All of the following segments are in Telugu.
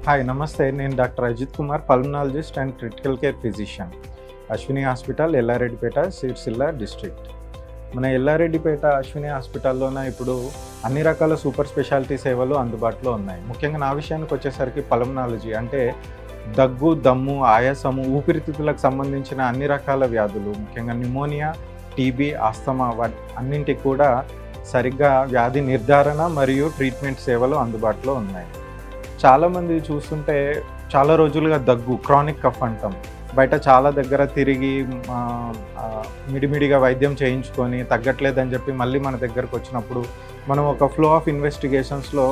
హాయ్ నమస్తే, నేను doctor Ajith Kumar, pulmonologist and critical care physician, Ashwini hospital, Yellareddypet, Sircilla district. మన ఎల్లారెడ్డిపేట అశ్విని హాస్పిటల్లోన ఇప్పుడు అన్ని రకాల సూపర్ స్పెషాలిటీ సేవలు అందుబాటులో ఉన్నాయి. ముఖ్యంగా నా విషయానికి వచ్చేసరికి పల్మనాలజీ అంటే దగ్గు, దమ్ము, ఆయాసము, ఊపిరితిత్తులకు సంబంధించిన అన్ని రకాల వ్యాధులు, ముఖ్యంగా న్యూమోనియా, టీబీ, ఆస్తమా అన్నింటికి కూడా సరిగ్గా వ్యాధి నిర్ధారణ మరియు ట్రీట్మెంట్ సేవలు అందుబాటులో ఉన్నాయి. చాలామంది చూస్తుంటే చాలా రోజులుగా దగ్గు, క్రానిక్ కఫ్ అంటాం, బయట చాలా దగ్గర తిరిగి మిడిమిడిగా వైద్యం చేయించుకొని తగ్గట్లేదని చెప్పి మళ్ళీ మన దగ్గరకు వచ్చినప్పుడు మనం ఒక ఫ్లో ఆఫ్ ఇన్వెస్టిగేషన్స్లో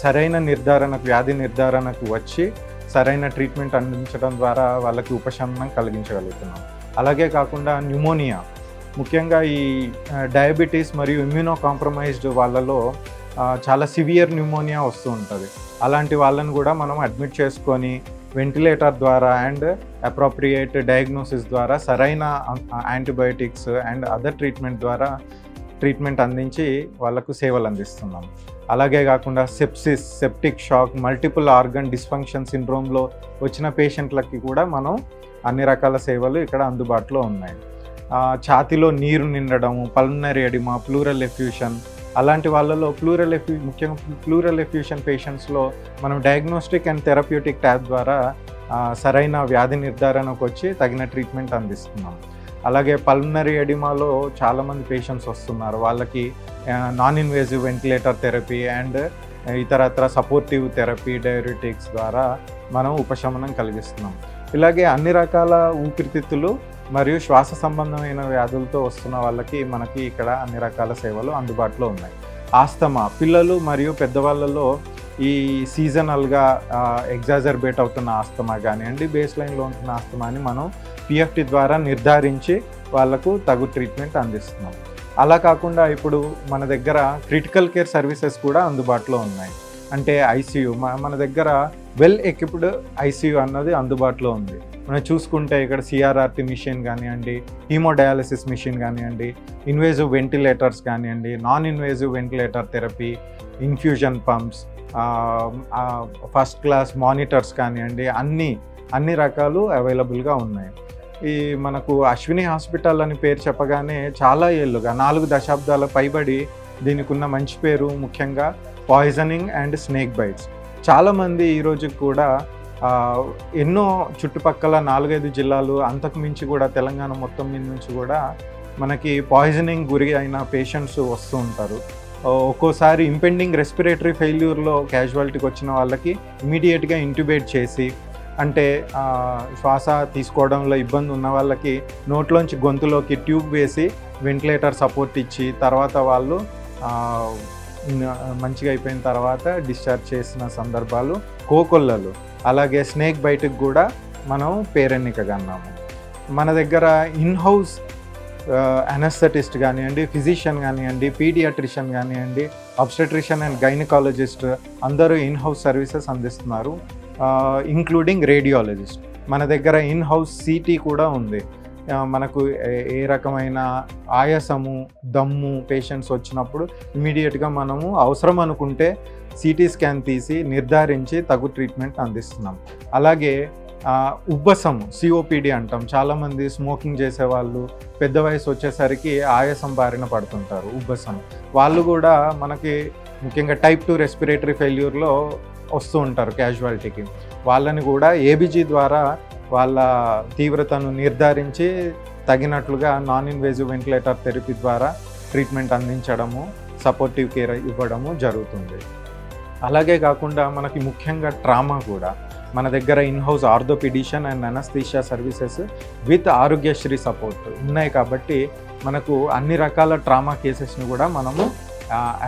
సరైన నిర్ధారణకు, వ్యాధి నిర్ధారణకు వచ్చి సరైన ట్రీట్మెంట్ అందించడం ద్వారా వాళ్ళకి ఉపశమనం కలిగించగలుగుతున్నాం. అలాగే కాకుండా న్యూమోనియా, ముఖ్యంగా ఈ డయాబెటీస్ మరియు ఇమ్యూనో కాంప్రమైజ్డ్ వాళ్ళలో చాలా సివియర్ న్యూమోనియా వస్తూ ఉంటుంది. అలాంటి వాళ్ళని కూడా మనం అడ్మిట్ చేసుకొని వెంటిలేటర్ ద్వారా అండ్ అప్రోప్రియేట్ డయాగ్నోసిస్ ద్వారా సరైన యాంటీబయోటిక్స్ అండ్ అదర్ ట్రీట్మెంట్ ద్వారా ట్రీట్మెంట్ అందించి వాళ్ళకు సేవలు అందిస్తున్నాం. అలాగే కాకుండా sepsis, septic shock, multiple organ dysfunction సిండ్రోమ్లో వచ్చిన పేషెంట్లకి కూడా మనం అన్ని రకాల సేవలు ఇక్కడ అందుబాటులో ఉన్నాయి. ఛాతీలో నీరు నిండడము, పల్మనరీ ఎడిమా, ప్లూరల్ ఎఫ్యూషన్, అలాంటి వాళ్ళలో ముఖ్యంగా ప్లూరల్ ఎఫ్యూషన్ పేషెంట్స్లో మనం డయాగ్నోస్టిక్ అండ్ థెరప్యూటిక్ ట్యాబ్ ద్వారా సరైన వ్యాధి నిర్ధారణకు వచ్చి తగిన ట్రీట్మెంట్ అందిస్తున్నాం. అలాగే పల్మనరీ ఎడిమాలో చాలామంది పేషెంట్స్ వస్తున్నారు. వాళ్ళకి non invasive ventilator therapy and ఇతరత్ర సపోర్టివ్ థెరపీ, డయారిటిక్స్ ద్వారా మనం ఉపశమనం కలిగిస్తున్నాం. ఇలాగే అన్ని రకాల ఊపిరితిత్తులు మరియు శ్వాస సంబంధమైన వ్యాధులతో వస్తున్న వాళ్ళకి మనకి ఇక్కడ అన్ని రకాల సేవలు అందుబాటులో ఉన్నాయి. ఆస్తమా, పిల్లలు మరియు పెద్దవాళ్ళలో ఈ సీజనల్గా ఎగ్జాజర్బేట్ అవుతున్న ఆస్తమా కానివ్వండి, బేస్ లైన్లో ఉంటున్న ఆస్తమాని మనం పిఎఫ్టి ద్వారా నిర్ధారించి వాళ్ళకు తగు ట్రీట్మెంట్ అందిస్తున్నాం. అలా కాకుండా ఇప్పుడు మన దగ్గర క్రిటికల్ కేర్ సర్వీసెస్ కూడా అందుబాటులో ఉన్నాయి. అంటే ఐసీయూ, మన దగ్గర వెల్ ఎక్విప్డ్ ఐసీయూ అన్నది అందుబాటులో ఉంది. మనం చూసుకుంటే ఇక్కడ సిఆర్ఆర్టీ మిషన్ కానివ్వండి, హీమోడయాలసిస్ మిషన్ కానివ్వండి, ఇన్వేజివ్ వెంటిలేటర్స్ కానివ్వండి, non invasive ventilator therapy, infusion pumps, first class monitors కానివ్వండి, అన్ని రకాలు అవైలబుల్గా ఉన్నాయి. ఈ మనకు అశ్విని హాస్పిటల్ అని పేరు చెప్పగానే చాలా ఏళ్ళుగా 4 దశాబ్దాల పైబడి దీనికి ఉన్న మంచి పేరు, ముఖ్యంగా పాయిజనింగ్ అండ్ స్నేక్ బైట్స్. చాలామంది ఈరోజు కూడా ఎన్నో చుట్టుపక్కల 4-5 జిల్లాలు, అంతకు మించి కూడా తెలంగాణ మొత్తం మీద నుంచి కూడా మనకి పాయిజనింగ్ గురి అయిన పేషెంట్స్ వస్తూ ఉంటారు. ఒక్కోసారి ఇంపెండింగ్ రెస్పిరేటరీ ఫెయిల్యూర్లో క్యాజువాలిటీకి వచ్చిన వాళ్ళకి ఇమీడియట్గా ఇంట్యూబేట్ చేసి, అంటే శ్వాస తీసుకోవడంలో ఇబ్బంది ఉన్న వాళ్ళకి నోట్లోంచి గొంతులోకి ట్యూబ్ వేసి వెంటిలేటర్ సపోర్ట్ ఇచ్చి తర్వాత వాళ్ళు మంచిగా అయిపోయిన తర్వాత డిశ్చార్జ్ చేసిన సందర్భాలు కోకొల్లలు. అలాగే స్నేక్ బైట్కి కూడా మనం పేరెన్నికగా అన్నాము. మన దగ్గర ఇన్హౌస్ అనస్థెటిస్ట్ కానివ్వండి, ఫిజిషియన్ కానివ్వండి, పీడియాట్రిషియన్ కానివ్వండి, అబ్స్టెట్రిషియన్ అండ్ గైనకాలజిస్ట్ అందరూ ఇన్హౌస్ సర్వీసెస్ అందిస్తున్నారు, ఇంక్లూడింగ్ రేడియాలజిస్ట్. మన దగ్గర ఇన్హౌస్ సిటీ కూడా ఉంది. మనకు ఏ రకమైన ఆయాసము, దమ్ము పేషెంట్స్ వచ్చినప్పుడు ఇమీడియట్గా మనము అవసరం అనుకుంటే సిటీ స్కాన్ తీసి నిర్ధారించి తగు ట్రీట్మెంట్ అందిస్తున్నాం. అలాగే ఉబ్బసము, సిఓపిడి అంటాం, చాలామంది స్మోకింగ్ చేసేవాళ్ళు పెద్ద వయసు వచ్చేసరికి ఆయాసం బారిన పడుతుంటారు, ఉబ్బసం. వాళ్ళు కూడా మనకి ముఖ్యంగా టైప్ 2 రెస్పిరేటరీ ఫెయిల్యూర్లో వస్తూ ఉంటారు క్యాజువాలిటీకి. వాళ్ళని కూడా ఏబిజీ ద్వారా వాళ్ళ తీవ్రతను నిర్ధారించి తగినట్లుగా నాన్ ఇన్వేజివ్ వెంటిలేటర్ థెరపీ ద్వారా ట్రీట్మెంట్ అందించడము, సపోర్టివ్ కేర్ ఇవ్వడము జరుగుతుంది. అలాగే కాకుండా మనకి ముఖ్యంగా ట్రామా కూడా మన దగ్గర in-house orthopaedician and anaesthesia services with Aarogyasri support ఉన్నాయి. కాబట్టి మనకు అన్ని రకాల ట్రామా కేసెస్ని కూడా మనము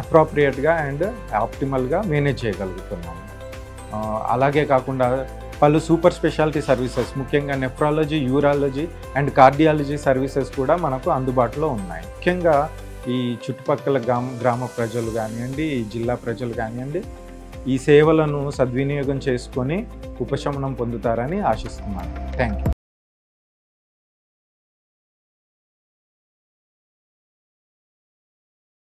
అప్రోప్రియేట్గా అండ్ ఆప్టిమల్గా మేనేజ్ చేయగలుగుతున్నాము. అలాగే కాకుండా పలు సూపర్ స్పెషాలిటీ సర్వీసెస్, ముఖ్యంగా nephrology, urology and cardiology services కూడా మనకు అందుబాటులో ఉన్నాయి. ముఖ్యంగా ఈ చుట్టుపక్కల గ్రామ ప్రజలు కానివ్వండి, ఈ జిల్లా ప్రజలు కానివ్వండి, ఈ సేవలను సద్వినియోగం చేసుకొని ఉపశమనం పొందుతారని ఆశిస్తున్నాను. Thank you.